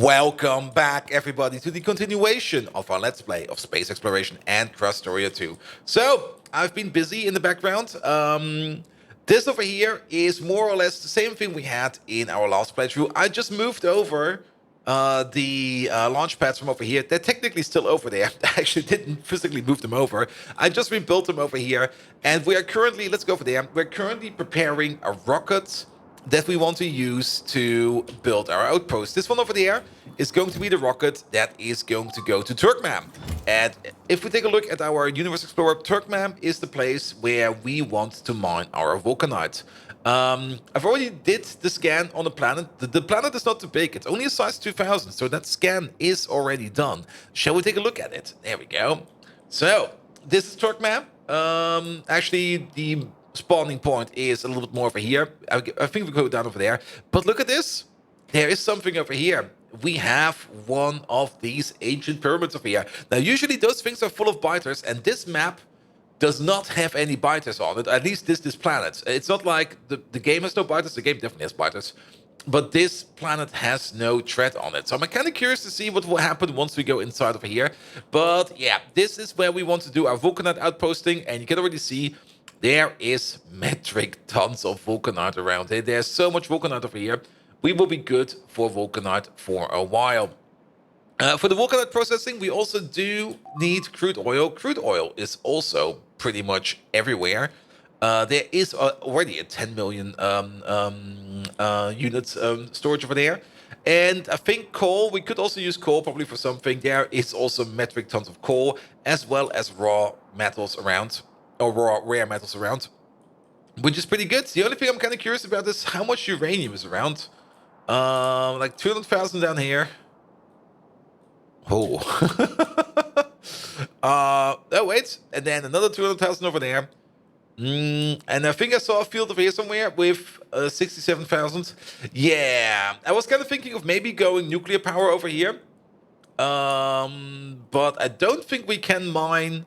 Welcome back, everybody, to the continuation of our Let's Play of Space Exploration and Krastorio 2. So, I've been busy in the background. This over here is more or less the same thing we had in our last playthrough. I just moved over the launch pads from over here. They're technically still over there. I actually didn't physically move them over. I just rebuilt them over here. And we are currently, let's go over there. We're currently preparing a rocket that we want to use to build our outpost. This one over there is going to be the rocket that is going to go to Turkman. And if we take a look at our Universe Explorer, Turkman is the place where we want to mine our vulcanite. I've already did the scan on the planet. The planet is not too big. It's only a size 2000, so that scan is already done. Shall we take a look at it? There we go. So, this is Turkman. Actually, the spawning point is a little bit more over here. I think we go down over there. But look at this. There is something over here. We have one of these ancient pyramids over here. Now, usually those things are full of biters, and this map does not have any biters on it. At least this planet. It's not like the game has no biters. The game definitely has biters. But this planet has no threat on it. So I'm kind of curious to see what will happen once we go inside over here. But yeah, this is where we want to do our vulcanite outposting. And you can already see there is metric tons of vulcanite around here. There's so much vulcanite over here. We will be good for vulcanite for a while. For the vulcanite processing, we also do need crude oil. Crude oil is also pretty much everywhere. There is already a 10 million units storage over there. And I think coal, we could also use coal probably for something. There is also metric tons of coal, as well as raw metals around. Or rare metals around, which is pretty good. The only thing I'm kind of curious about is how much uranium is around. Like 200,000 down here. Oh. Oh, wait. And then another 200,000 over there. And I think I saw a field over here somewhere with 67,000. Yeah. I was kind of thinking of maybe going nuclear power over here. But I don't think we can mine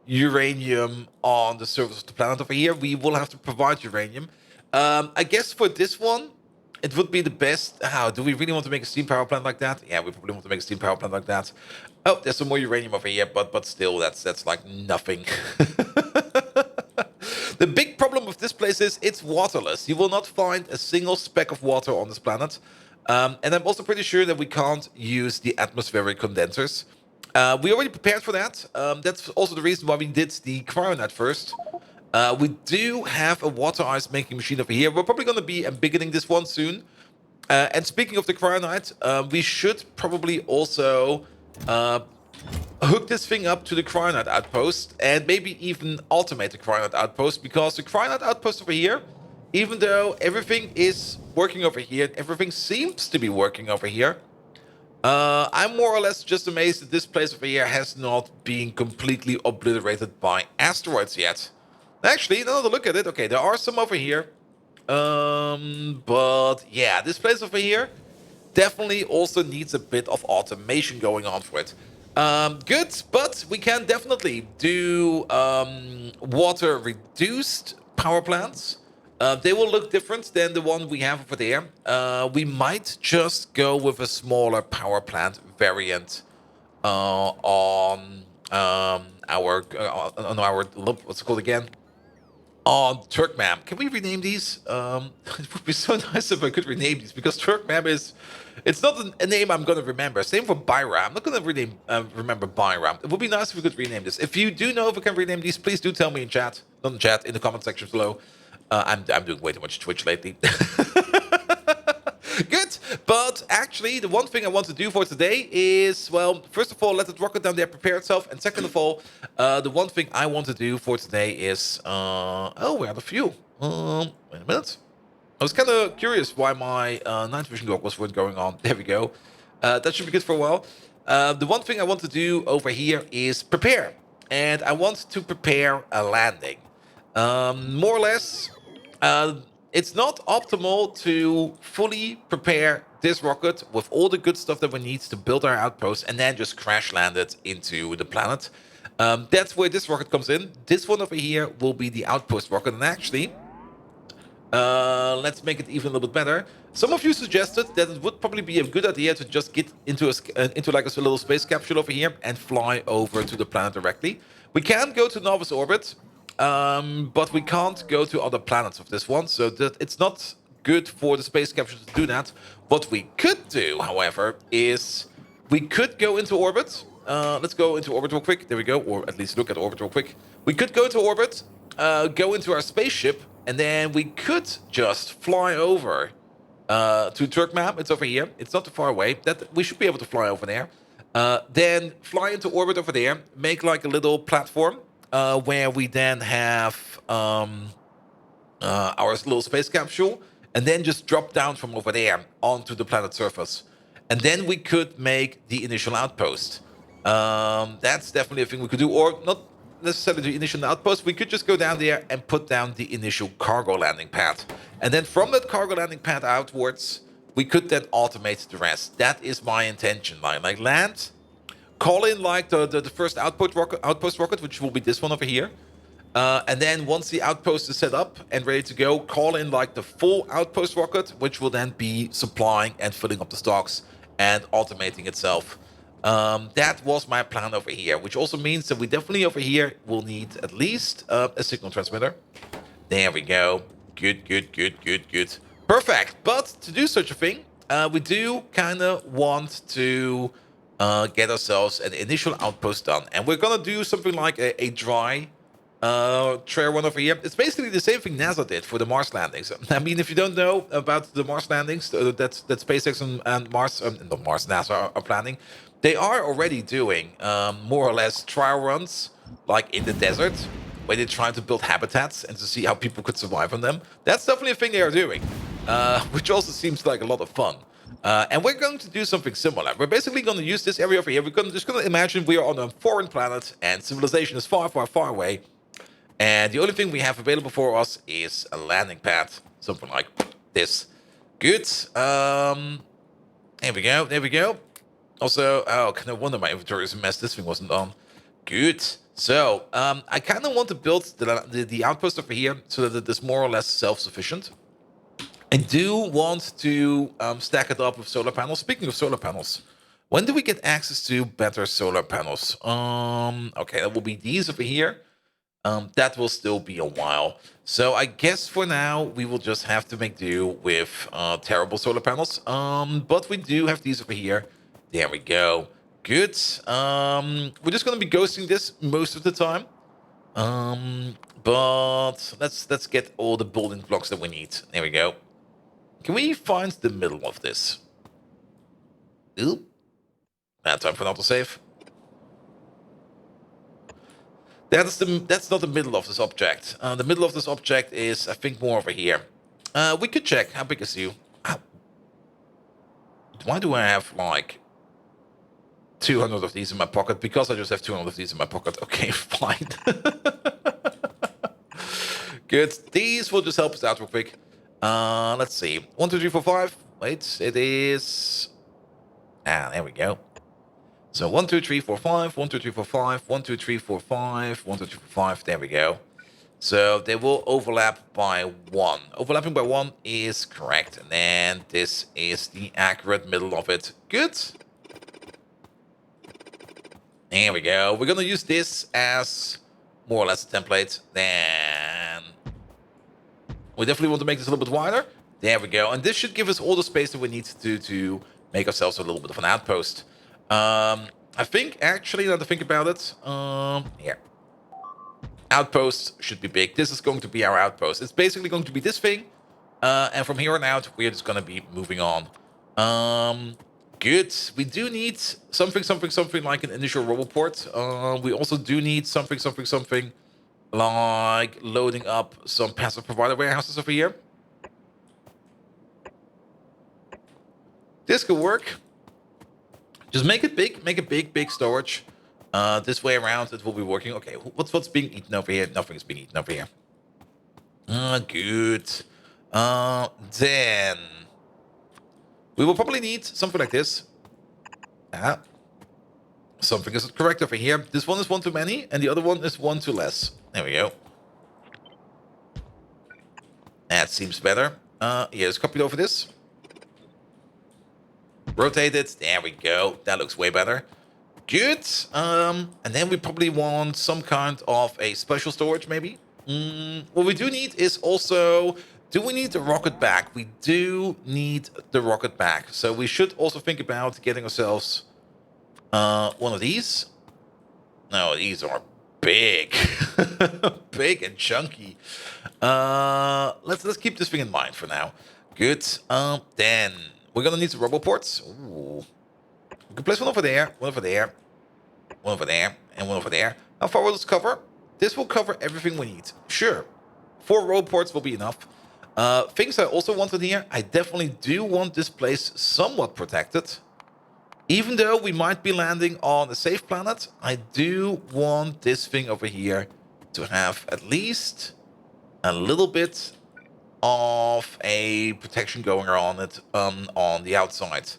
uranium on the surface of the planet over here. We will have to provide uranium. I guess for this one, it would be the best. How do we really want to make a steam power plant like that? Yeah, we probably want to make a steam power plant like that. Oh, there's some more uranium over here, but still, that's like nothing. The big problem with this place is it's waterless. You will not find a single speck of water on this planet. And I'm also pretty sure that we can't use the atmospheric condensers. We already prepared for that. That's also the reason why we did the cryonite first. We do have a water ice making machine over here. We're probably going to be beginning this one soon. And speaking of the cryonite, we should probably also hook this thing up to the cryonite outpost and maybe even automate the cryonite outpost, because the cryonite outpost over here, even though everything is working over here, everything seems to be working over here, I'm more or less just amazed that this place over here has not been completely obliterated by asteroids yet. Actually, another look at it. Okay, there are some over here. But yeah, this place over here definitely also needs a bit of automation going on for it. Good, but we can definitely do water-reduced power plants. They will look different than the one we have over there. We might just go with a smaller power plant variant on our what's it called again? On Turkman. Can we rename these? It would be so nice if I could rename these, because Turkman it's not a name I'm going to remember. Same for Byram. I'm not going to remember Byram. It would be nice if we could rename this. If you do know if we can rename these, please do tell me in chat. Not in chat, in the comment section below. I'm doing way too much Twitch lately. Good, but actually, the one thing I want to do for today is, well, first of all, let the rocket down there prepare itself, and second of all, the one thing I want to do for today is, oh, we have a few. Wait a minute. I was kind of curious why my night vision goggles weren't going on. There we go. That should be good for a while. The one thing I want to do over here is prepare, and I want to prepare a landing. More or less, it's not optimal to fully prepare this rocket with all the good stuff that we need to build our outpost and then just crash land it into the planet. That's where this rocket comes in. This one over here will be the outpost rocket. And actually, Let's make it even a little bit better. Some of you suggested that it would probably be a good idea to just get into into like a little space capsule over here and fly over to the planet directly. We can go to Nova's orbit, but we can't go to other planets of this one, so that it's not good for the space capsule to do that. What we could do, however, is we could go into orbit. Let's go into orbit real quick. There we go, or at least look at orbit real quick. We could go into orbit, go into our spaceship, and then we could just fly over to Turkmap. It's over here. It's not too far away. That we should be able to fly over there. Then fly into orbit over there. Make like a little platform where we then have our little space capsule, and then just drop down from over there onto the planet's surface. And then we could make the initial outpost. That's definitely a thing we could do, or not necessarily the initial outpost. We could just go down there and put down the initial cargo landing pad. And then from that cargo landing pad outwards, we could then automate the rest. That is my intention. Like land, call in like the first outpost rocket, which will be this one over here. And then once the outpost is set up and ready to go, call in like the full outpost rocket, which will then be supplying and filling up the stocks and automating itself. That was my plan over here, which also means that we definitely over here will need at least a signal transmitter. There we go. Good. Perfect. But to do such a thing, we do kind of want to get ourselves an initial outpost done. And we're going to do something like a dry trail one over here. It's basically the same thing NASA did for the Mars landings. I mean, if you don't know about the Mars landings that SpaceX and Mars, not Mars, NASA are planning, they are already doing more or less trial runs, like in the desert, where they're trying to build habitats and to see how people could survive on them. That's definitely a thing they are doing, which also seems like a lot of fun. And we're going to do something similar. We're basically going to use this area over here. We're just going to imagine we are on a foreign planet and civilization is far, far, far away. And the only thing we have available for us is a landing pad, something like this. Good. There we go. Also, oh, no wonder my inventory is a mess. This thing wasn't on. Good. So, I kind of want to build the outpost over here so that it is more or less self-sufficient. I do want to stack it up with solar panels. Speaking of solar panels, when do we get access to better solar panels? Okay, that will be these over here. That will still be a while. So I guess for now, we will just have to make do with terrible solar panels. But we do have these over here. There we go. Good. We're just going to be ghosting this most of the time. But let's get all the building blocks that we need. There we go. Can we find the middle of this? Ooh. Now time for an autosave. That's not the middle of this object. The middle of this object is, I think, more over here. We could check. How big is you? Ow. Why do I have like 200 of these in my pocket? Because I just have 200 of these in my pocket. Okay, fine. Good. These will just help us out real quick. Let's see. 1, 2, 3, 4, 5. Wait, it is. There we go. So 1, 2, 3, 4, 5, 1, 2, 3, 4, 5, 1, 2, 3, 4, 5, 1, 2, 3, 4, 5. There we go. So they will overlap by 1. Overlapping by 1 is correct. And then this is the accurate middle of it. Good. There we go. We're going to use this as more or less a template. Then we definitely want to make this a little bit wider. There we go. And this should give us all the space that we need to make ourselves a little bit of an outpost. I think, actually, now to think about it, here. Outpost should be big. This is going to be our outpost. It's basically going to be this thing. And from here on out, we're just going to be moving on. Good. We do need something like an initial roboport. We also do need something like loading up some passive provider warehouses over here. This could work. Just make it big storage. This way around, it will be working. Okay, what's being eaten over here? Nothing is being eaten over here. Good. Then we will probably need something like this. Something is correct over here. This one is 1 too many, and the other one is 1 too less. There we go. That seems better. Yeah, let's copy over this. Rotate it. There we go. That looks way better. Good. And then we probably want some kind of a special storage, maybe. What we do need is also... Do we need the rocket back? We do need the rocket back. So we should also think about getting ourselves one of these. No, these are big. Big and chunky. Let's keep this thing in mind for now. Good. Then we're gonna need some roboports. Ooh. We can place one over there, one over there, one over there, and one over there. How far will this cover? This will cover everything we need. Sure. 4 roboports will be enough. Things I also wanted here, I definitely do want this place somewhat protected. Even though we might be landing on a safe planet, I do want this thing over here to have at least a little bit of a protection going on it on the outside.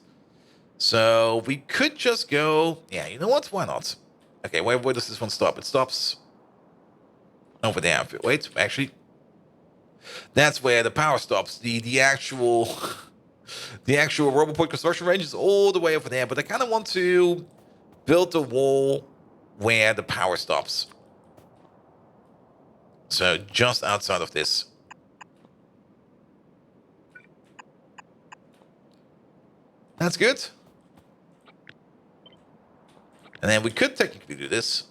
So we could just go... Yeah, you know what? Why not? Okay, where does this one stop? It stops over there. Wait, actually... That's where the power stops. The actual... The actual roboport construction range is all the way over there, but I kind of want to build a wall where the power stops. So just outside of this. That's good. And then we could technically do this.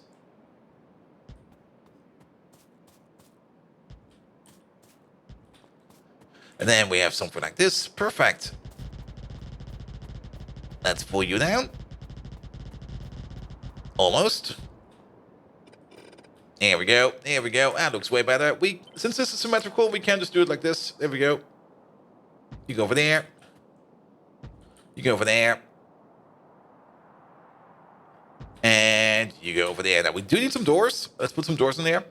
And then we have something like this. Perfect. Let's pull you down. Almost. There we go. There we go. That looks way better. Since this is symmetrical, we can just do it like this. There we go. You go over there. You go over there. And you go over there. Now, we do need some doors. Let's put some doors in there.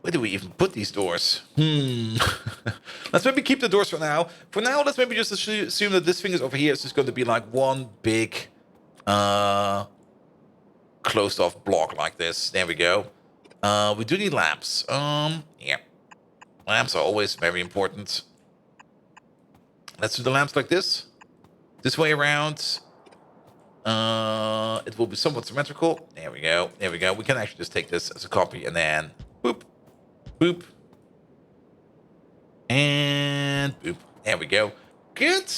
Where do we even put these doors? Let's maybe keep the doors for now. For now, let's maybe just assume that this thing is over here. It's just going to be like one big closed off block like this. There we go. We do need lamps. Yeah. Lamps are always very important. Let's do the lamps like this. This way around. It will be somewhat symmetrical. There we go. There we go. We can actually just take this as a copy and then boop. Boop. And boop. There we go. Good.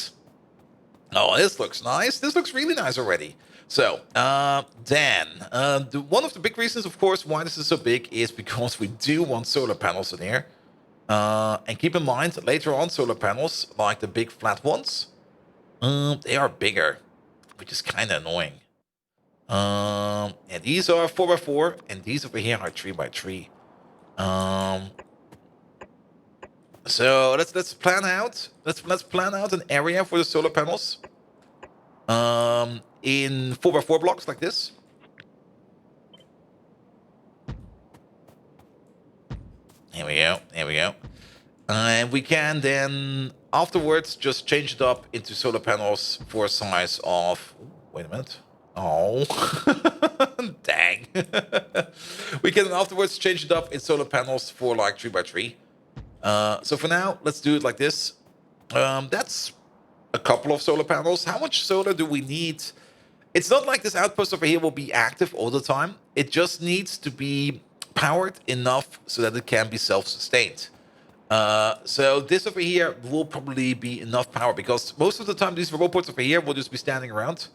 Oh, this looks nice. This looks really nice already. So, then, one of the big reasons, of course, why this is so big is because we do want solar panels in here. And keep in mind, later on, solar panels, like the big flat ones, they are bigger, which is kind of annoying. And these are 4x4, and these over here are 3x3. So let's plan out. Let's plan out an area for the solar panels. In 4x4 blocks like this. There we go. There we go. And we can then afterwards just change it up into solar panels for a size of... Wait a minute. Oh, dang. We can afterwards change it up in solar panels for like 3x3. So for now, let's do it like this. That's a couple of solar panels. How much solar do we need? It's not like this outpost over here will be active all the time. It just needs to be powered enough so that it can be self-sustained. So this over here will probably be enough power because most of the time these roboports over here will just be standing around.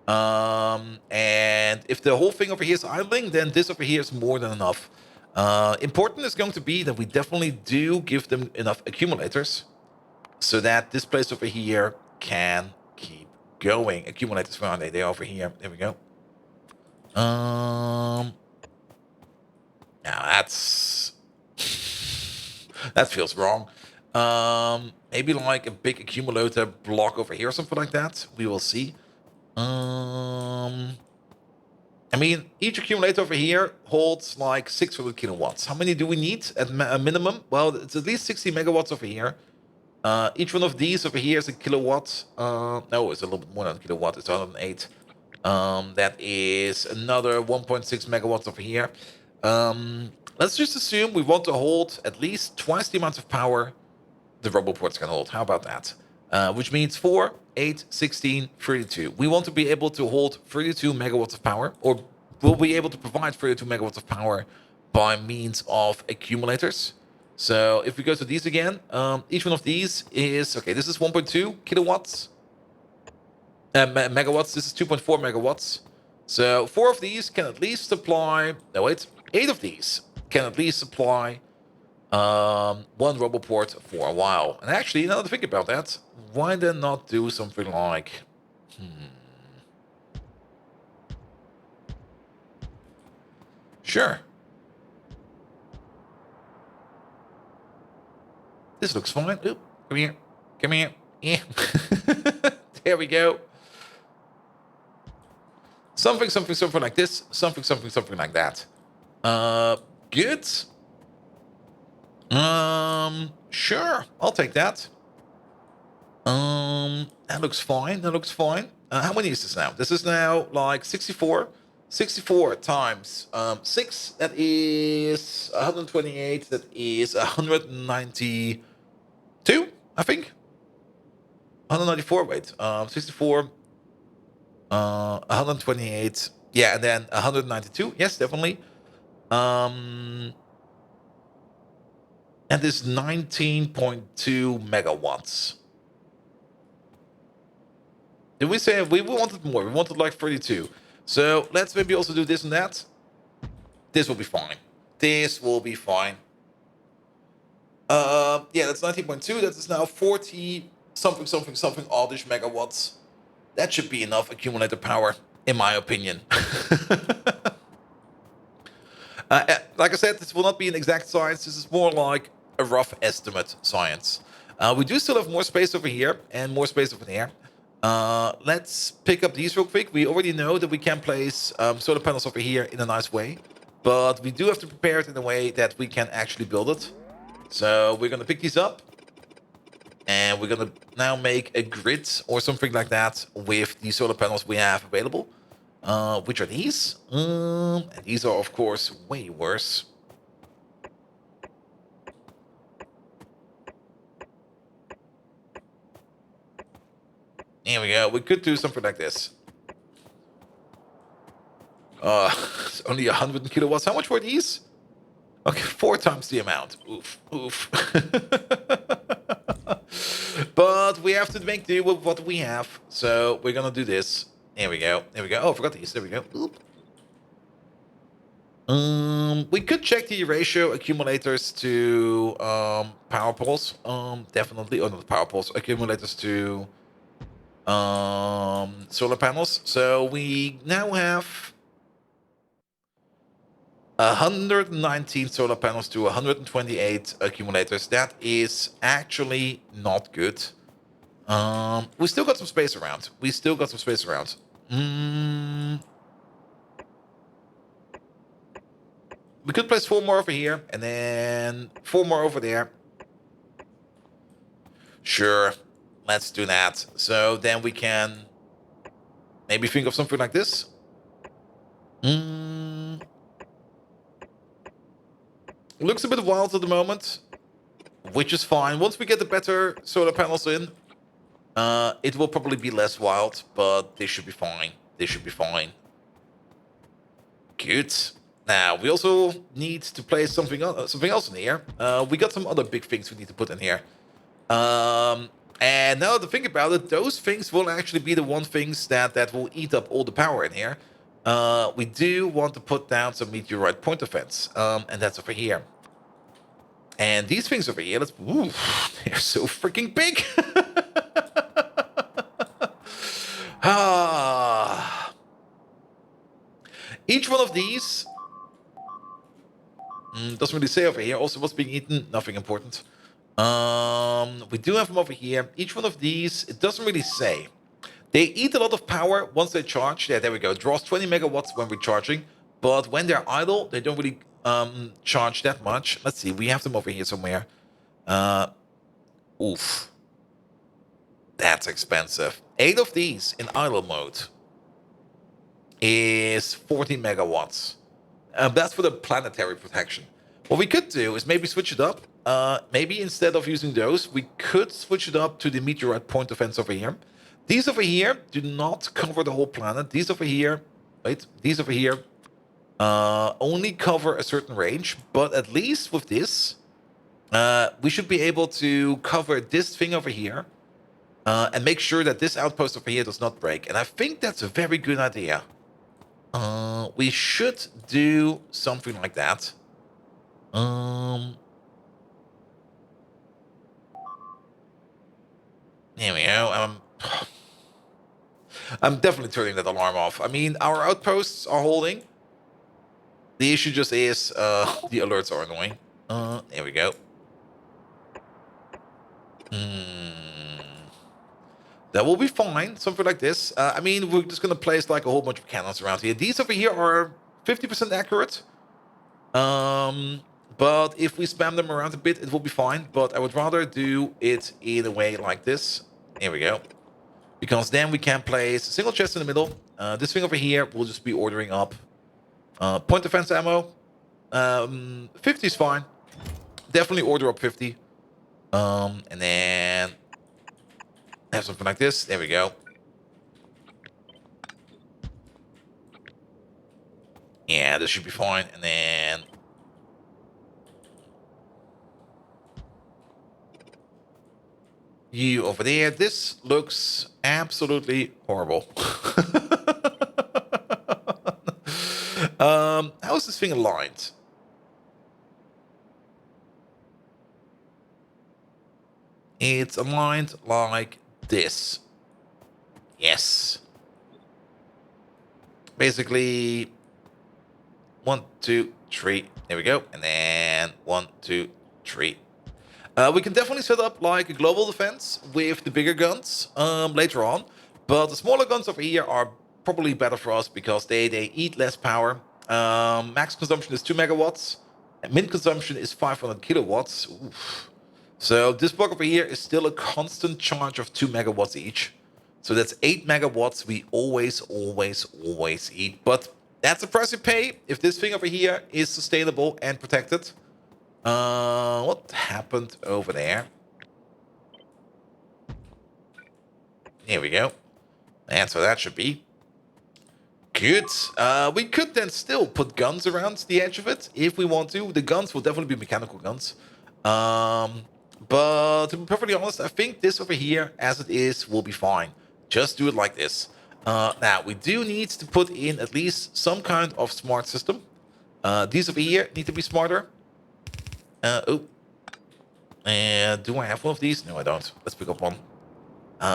And if the whole thing over here is idling, then this over here is more than enough. Important is going to be that we definitely do give them enough accumulators so that this place over here can keep going. Accumulators, where are they? They're over here. There we go. Now that's... that feels wrong. Maybe like a big accumulator block over here or something like that. We will see. I mean, each accumulator over here holds like 600 kilowatts. How many do we need at a minimum? Well, it's at least 60 megawatts over here. Each one of these over here is a kilowatt. No, it's a little bit more than a kilowatt. It's 108. That is another 1.6 megawatts over here. Let's just assume we want to hold at least twice the amount of power the roboports can hold. How about that? Which means 4, 8, 16, 32. We want to be able to hold 32 megawatts of power, or we'll be able to provide 32 megawatts of power by means of accumulators. So if we go to these again, each one of these is, okay, this is 1.2 kilowatts, megawatts. This is 2.4 megawatts. So 4 of these can at least supply, no wait, 8 of these can at least supply one roboport for a while. And actually, now that I think about that, why then not do something like, sure. This looks fine. Oop, come here. Come here. Yeah. There we go. Something like this. Something like that. Good. Sure. I'll take that. That looks fine. That looks fine. How many is this now? This is now like 64. 64 times 6, that is 128, that is 192, I think. 194, wait. 64, 128, yeah, and then 192, yes, definitely. And this 19.2 megawatts. Did we say we wanted more? We wanted like 32. So let's maybe also do this and that. This will be fine. This will be fine. Yeah, that's 19.2. That is now 40 something oddish megawatts. That should be enough accumulator power, in my opinion. Like I said, this will not be an exact science. This is more like a rough estimate science. We do still have more space over here and more space over there. Let's pick up these real quick. We already know that we can place solar panels over here in a nice way, but we do have to prepare it in a way that we can actually build it. So we're going to pick these up, and we're going to now make a grid or something like that with the solar panels we have available. Which are these? And these are, of course, way worse. Here we go. We could do something like this. It's only 100 kilowatts. How much were these? Okay, 4 times the amount. Oof, oof. But we have to make do with what we have. So we're gonna do this. Here we go. There we go. Oh, I forgot these. There we go. Oop. We could check the ratio accumulators to power poles. Definitely. Oh, not power poles. Accumulators to solar panels. So we now have 119 solar panels to 128 accumulators. That is actually not good. We still got some space around. We could place 4 more over here and then 4 more over there. Sure, let's do that. So then we can maybe think of something like this. Looks a bit wild at the moment, which is fine. Once we get the better solar panels in, it will probably be less wild, but they should be fine. Good. Now, we also need to place something else in here. We got some other big things we need to put in here. And now to think about it, those things will actually be the one things that will eat up all the power in here. We do want to put down some meteorite point defense, and that's over here. And these things over here, they're so freaking big. Each one of these doesn't really say over here. Also, what's being eaten? Nothing important. We do have them over here. Each one of these, it doesn't really say. They eat a lot of power once they charge. Yeah, there we go. Draws 20 megawatts when we're charging. But when they're idle, they don't really charge that much. Let's see. We have them over here somewhere. Oof. That's expensive. 8 of these in idle mode is 40 megawatts. That's for the planetary protection. What we could do is maybe switch it up. Maybe instead of using those, we could switch it up to the meteorite point defense over here. These over here do not cover the whole planet. These over here, right? These over here only cover a certain range. But at least with this, we should be able to cover this thing over here and make sure that this outpost over here does not break. And I think that's a very good idea. We should do something like that. There we go. I'm definitely turning that alarm off. I mean, our outposts are holding. The issue just is the alerts are annoying. There we go. That will be fine. Something like this. I mean, we're just going to place like a whole bunch of cannons around here. These over here are 50% accurate. But if we spam them around a bit, it will be fine. But I would rather do it in a way like this. Here we go. Because then we can place a single chest in the middle. This thing over here will just be ordering up point defense ammo. 50 is fine. Definitely order up 50. And then have something like this. There we go. Yeah, this should be fine. And then you over there. This looks absolutely horrible. How is this thing aligned? It's aligned like this. Yes. Basically, 1, 2, 3. There we go. And then 1, 2, 3. We can definitely set up like a global defense with the bigger guns later on. But the smaller guns over here are probably better for us because they eat less power. Max consumption is 2 megawatts. And min consumption is 500 kilowatts. Oof. So this block over here is still a constant charge of 2 megawatts each. So that's 8 megawatts we always eat. But that's the price you pay if this thing over here is sustainable and protected. What happened over there? Here we go. That's what that should be. Good. We could then still put guns around the edge of it if we want to. The guns will definitely be mechanical guns. But to be perfectly honest, I think this over here, as it is, will be fine. Just do it like this. Now, we do need to put in at least some kind of smart system. These over here need to be smarter. And do I have one of these? No, I don't. Let's pick up one.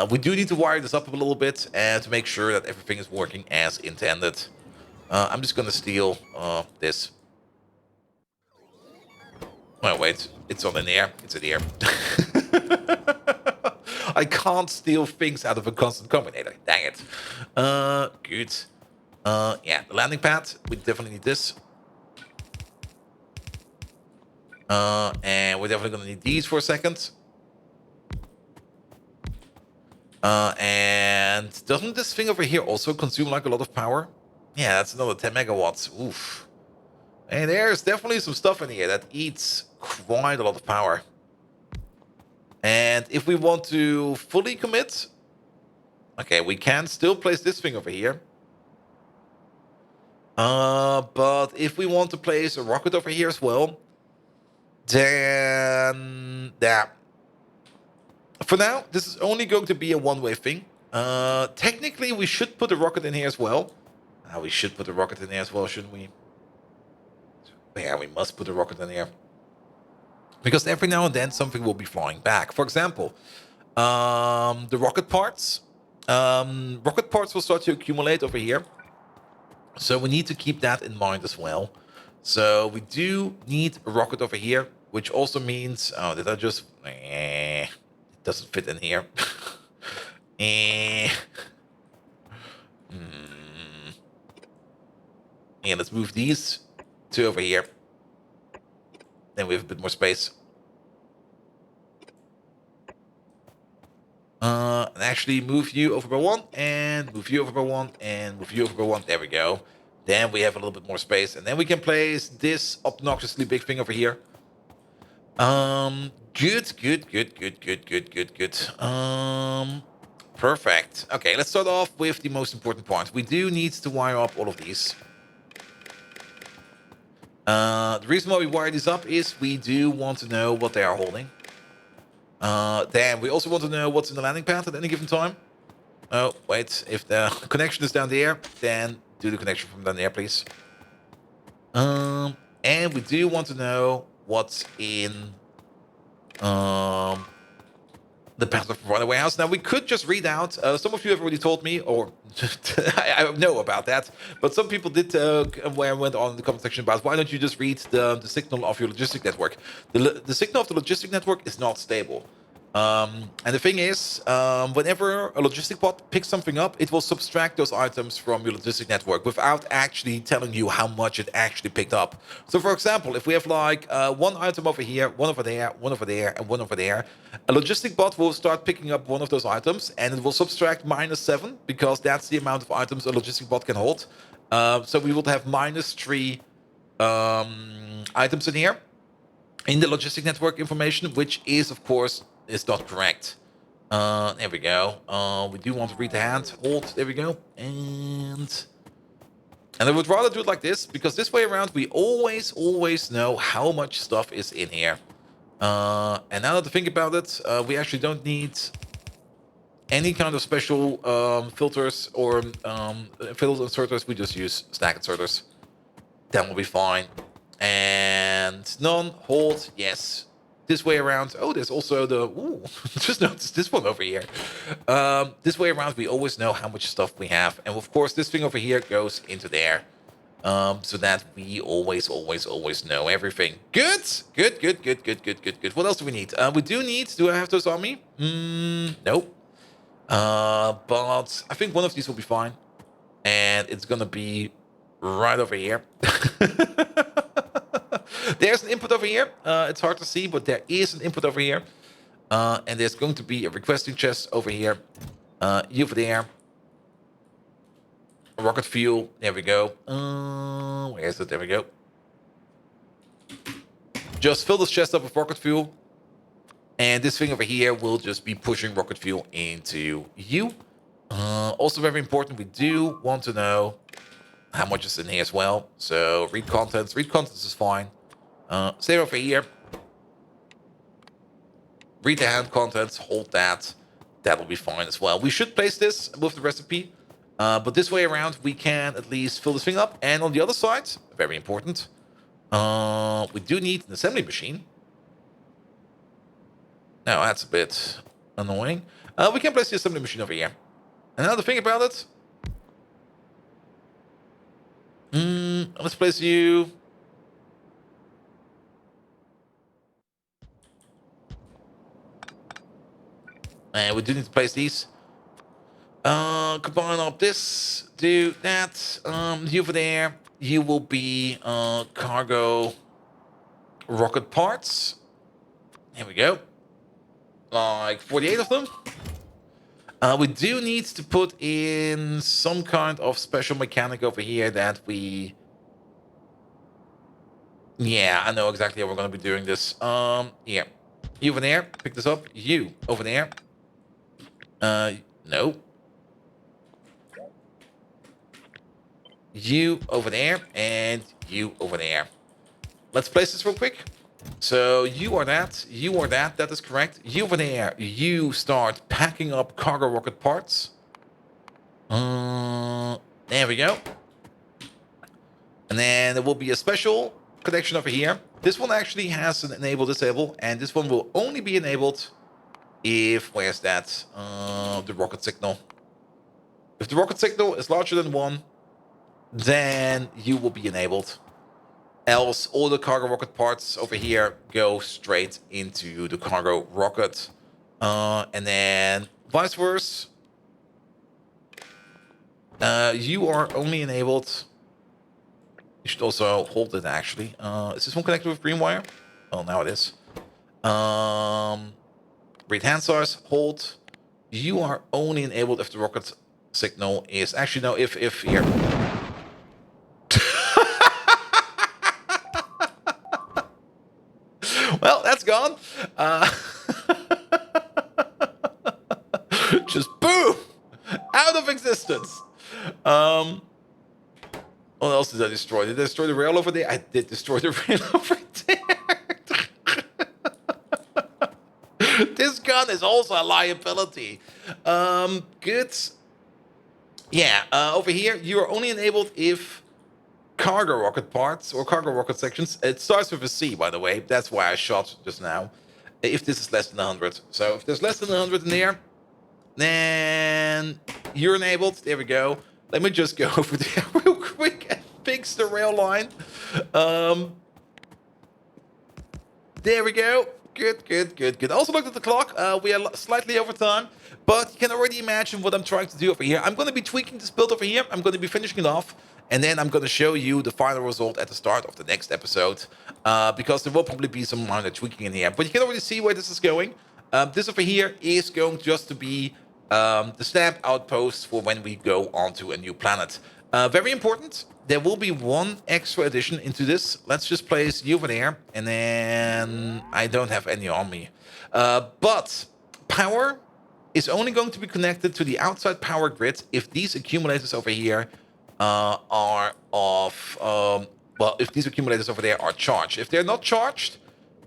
We do need to wire this up a little bit to make sure that everything is working as intended. I'm just going to steal this. Oh, wait. It's on in there. It's in here. I can't steal things out of a constant combinator. Dang it. Good. Yeah, the landing pad. We definitely need this. And we're definitely going to need these for a second. And doesn't this thing over here also consume like a lot of power? Yeah, that's another 10 megawatts. Oof. And there's definitely some stuff in here that eats quite a lot of power. And if we want to fully commit, okay, we can still place this thing over here. But if we want to place a rocket over here as well, then yeah. For now, this is only going to be a one-way thing. Technically, we should put a rocket in here as well. We should put a rocket in there as well, shouldn't we? Yeah, we must put a rocket in here. Because every now and then, something will be flying back. For example, the rocket parts. Rocket parts will start to accumulate over here. So we need to keep that in mind as well. So we do need a rocket over here, which also means... Oh, did I just... it doesn't fit in here. Yeah, let's move these two over here. Then we have a bit more space. And actually move you over by one, and move you over by one, and move you over by one. There we go. Then we have a little bit more space, and then we can place this obnoxiously big thing over here. Good. Perfect. Okay, let's start off with the most important part. We do need to wire up all of these. The reason why we wire these up is we do want to know what they are holding. Then we also want to know what's in the landing pad at any given time. Oh, wait. If the connection is down there, then do the connection from down there, please. And we do want to know what's in the path of the warehouse. Now, we could just read out. Some of you have already told me, or I know about that, but some people did went on in the comment section about why don't you just read the signal of your logistic network. The signal of the logistic network is not stable. And the thing is, whenever a logistic bot picks something up, it will subtract those items from your logistic network without actually telling you how much it actually picked up. So, for example, if we have like one item over here, one over there, one over there, and one over there, a logistic bot will start picking up one of those items, and it will subtract -7 because that's the amount of items a logistic bot can hold. So we would have -3 items in here in the logistic network information, which is, of course, is not correct. There we go. We do want to read the hand. Hold. There we go. And I would rather do it like this, because this way around, we always know how much stuff is in here. And now that I think about it, we actually don't need any kind of special filters or fill inserters. We just use stack inserters. That will be fine. And none. Hold. Yes. This way around, oh, there's also the, ooh, just noticed this one over here. This way around, we always know how much stuff we have. And of course, this thing over here goes into there. So that we always know everything. Good. What else do we need? We do I have those on me? Nope. But I think one of these will be fine. And it's gonna be right over here. There's an input over here. It's hard to see, but there is an input over here. And there's going to be a requesting chest over here. Over there. Rocket fuel. There we go. Where is it? There we go. Just fill this chest up with rocket fuel. And this thing over here will just be pushing rocket fuel into you. Also very important, we do want to know how much is in here as well. So read contents. Read contents is fine. Stay over here. Read the hand contents. Hold that. That will be fine as well. We should place this with the recipe. But this way around, we can at least fill this thing up. And on the other side, very important, we do need an assembly machine. Now, that's a bit annoying. We can place the assembly machine over here. Another thing about it. Let's place you. And we do need to place these. Combine up this, do that. You over there, you will be cargo rocket parts. There we go. Like 48 of them. We do need to put in some kind of special mechanic over here that we... Yeah, I know exactly how we're going to be doing this. Here. You over there, pick this up. You over there. No. You over there, and you over there. Let's place this real quick. So you are that, that is correct. You over there, you start packing up cargo rocket parts. There we go. And then there will be a special connection over here. This one actually has an enable disable, and this one will only be enabled if, where's that? The rocket signal. If the rocket signal is larger than 1, then you will be enabled. Else, all the cargo rocket parts over here go straight into the cargo rocket. And then vice versa. You are only enabled. You should also hold it, actually. Is this one connected with green wire? Oh, now it is. Read hand size, hold. You are only enabled if the rocket signal is... Actually, no, if here. Well, that's gone. Just boom! Out of existence. What else did I destroy? Did I destroy the rail over there? I did destroy the rail over there. This gun is also a liability. Good. Yeah, over here, you are only enabled if cargo rocket parts or cargo rocket sections. It starts with a C, by the way. That's why I shot just now. If this is less than 100. So if there's less than 100 in there, then you're enabled. There we go. Let me just go over there real quick and fix the rail line. There we go. Good. Also looked at the clock. We are slightly over time, but you can already imagine what I'm trying to do over here. I'm going to be tweaking this build over here. I'm going to be finishing it off, and then I'm going to show you the final result at the start of the next episode, because there will probably be some minor tweaking in here. But you can already see where this is going. This over here is going just to be the stamp outpost for when we go onto a new planet. Very important. There will be one extra addition into this. Let's just place you over there, and then I don't have any on me. But power is only going to be connected to the outside power grid if these accumulators over here are off. Well, if these accumulators over there are charged. If they're not charged,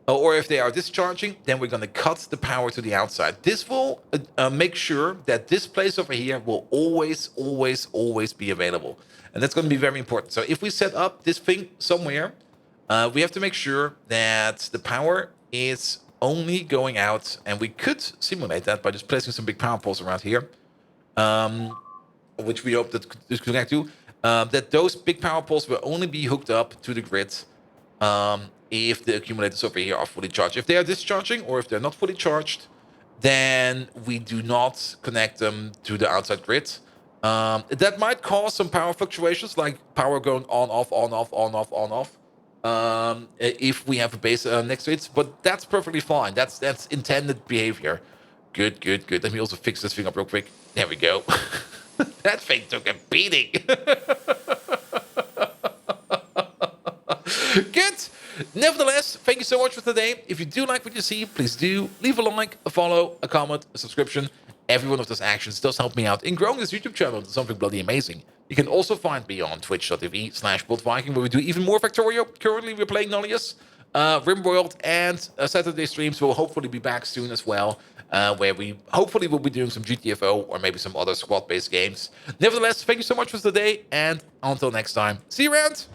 or if they are discharging, then we're going to cut the power to the outside. This will make sure that this place over here will always be available. And that's going to be very important. So if we set up this thing somewhere, we have to make sure that the power is only going out. And we could simulate that by just placing some big power poles around here, which we hope that this connect to. That those big power poles will only be hooked up to the grid if the accumulators over here are fully charged. If they are discharging or if they're not fully charged, then we do not connect them to the outside grid. That might cause some power fluctuations, like power going on, off, on, off, on, off, on, off, if we have a base next to it. But that's perfectly fine. That's intended behavior. Good. Let me also fix this thing up real quick. There we go. That thing took a beating. Good. Nevertheless, thank you so much for today. If you do like what you see, please do leave a like, a follow, a comment, a subscription. Every one of those actions does help me out in growing this YouTube channel into something bloody amazing. You can also find me on twitch.tv/BuildViking, where we do even more Factorio. Currently, we're playing Nullius, RimWorld, and Saturday streams will hopefully be back soon as well, where we hopefully will be doing some GTFO or maybe some other squad-based games. Nevertheless, thank you so much for today, and until next time, see you around!